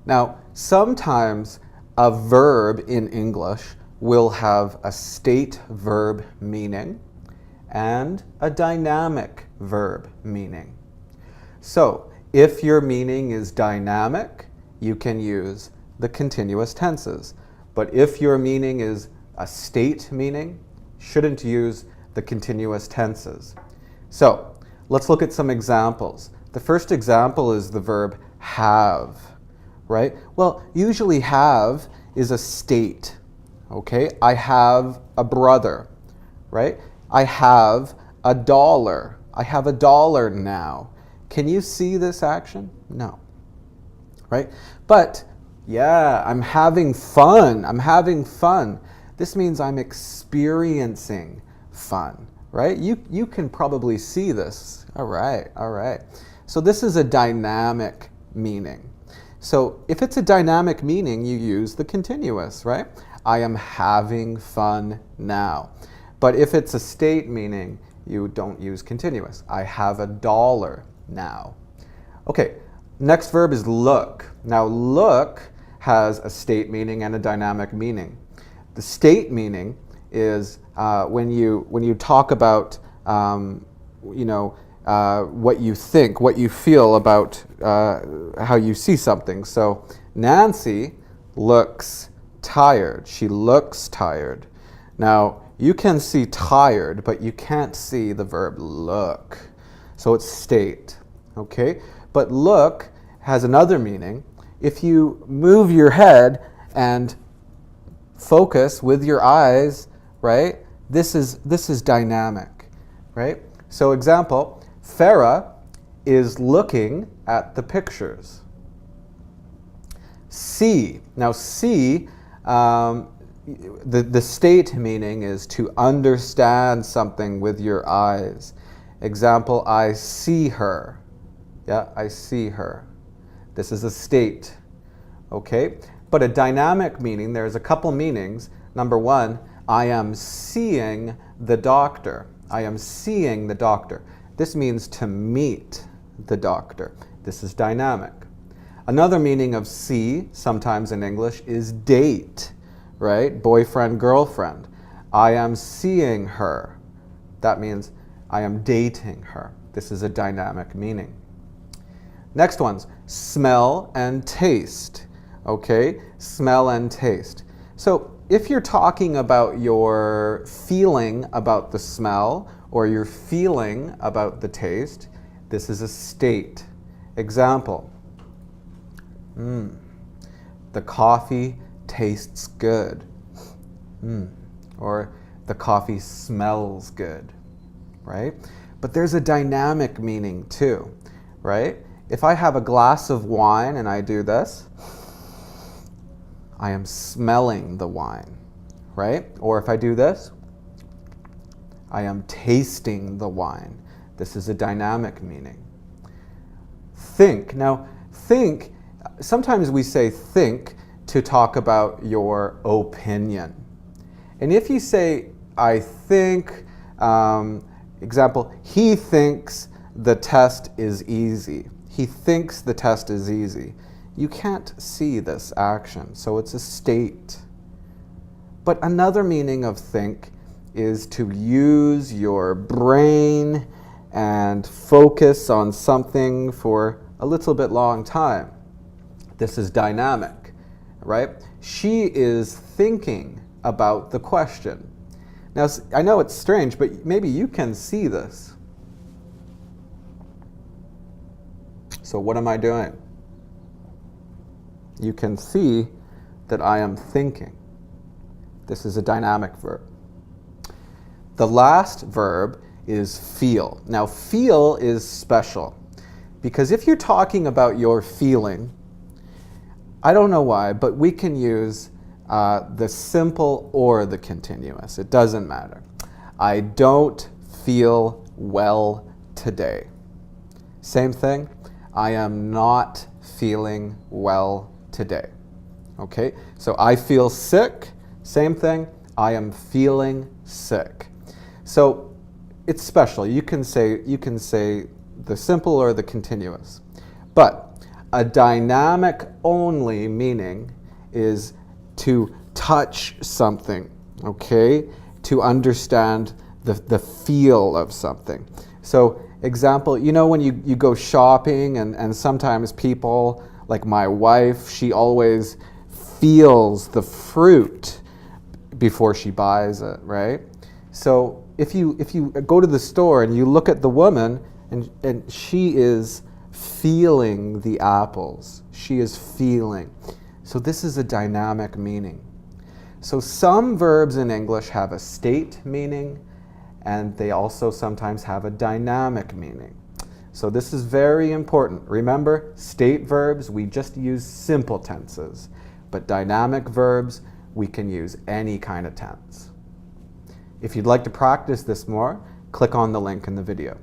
Now, sometimes a verb in English will have a state verb meaning and a dynamic verb meaning. So, if your meaning is dynamic, you can use the continuous tenses. But if your meaning is a state meaning, shouldn't use the continuous tenses. So, let's look at some examples. The first example is the verb have, right? Well, usually have is a state, okay? I have a brother, right? I have a dollar. I have a dollar now. Can you see this action? No, right? But, yeah, I'm having fun. I'm having fun. This means I'm experiencing fun, right? You can probably see this. All right, all right. So this is a dynamic meaning. So if it's a dynamic meaning, you use the continuous, right? I am having fun now. But if it's a state meaning, you don't use continuous. I have a dollar now. Okay, next verb is look. Now look has a state meaning and a dynamic meaning. The state meaning is when you talk about what you think, what you feel about how you see something. So Nancy looks tired. She looks tired. Now you can see tired, but you can't see the verb look. So it's state, okay? But look has another meaning. If you move your head and focus with your eyes, right? This is dynamic, right? So example, Farah is looking at the pictures. See. Now see, the state meaning is to understand something with your eyes. Example, I see her. Yeah, I see her. This is a state, okay? But a dynamic meaning, there's a couple meanings. Number one, I am seeing the doctor. I am seeing the doctor. This means to meet the doctor. This is dynamic. Another meaning of see, sometimes in English, is date, right? Boyfriend, girlfriend. I am seeing her. That means I am dating her. This is a dynamic meaning. Next one's smell and taste. Okay, smell and taste. So if you're talking about your feeling about the smell or your feeling about the taste, this is a state. Example, the coffee tastes good. Or the coffee smells good, right? But there's a dynamic meaning too, right? If I have a glass of wine and I do this, I am smelling the wine, right? Or if I do this, I am tasting the wine. This is a dynamic meaning. Think. Now, think, sometimes we say think to talk about your opinion. And if you say, I think, example, he thinks the test is easy. He thinks the test is easy. You can't see this action, so it's a state. But another meaning of think is to use your brain and focus on something for a little bit long time. This is dynamic, right? She is thinking about the question. Now, I know it's strange, but maybe you can see this. So what am I doing? You can see that I am thinking. This is a dynamic verb. The last verb is feel. Now, feel is special because if you're talking about your feeling, I don't know why, but we can use the simple or the continuous. It doesn't matter. I don't feel well today. Same thing. I am not feeling well today. Okay? So I feel sick. Same thing. I am feeling sick. So it's special. You can say the simple or the continuous. But a dynamic only meaning is to touch something, okay? To understand the feel of something. So example, you know when you go shopping and sometimes people, like my wife, she always feels the fruit before she buys it, right? So if you go to the store and you look at the woman and she is feeling the apples, she is feeling. So this is a dynamic meaning. So some verbs in English have a state meaning, and they also sometimes have a dynamic meaning. So this is very important. Remember, state verbs, we just use simple tenses, but dynamic verbs, we can use any kind of tense. If you'd like to practice this more, click on the link in the video.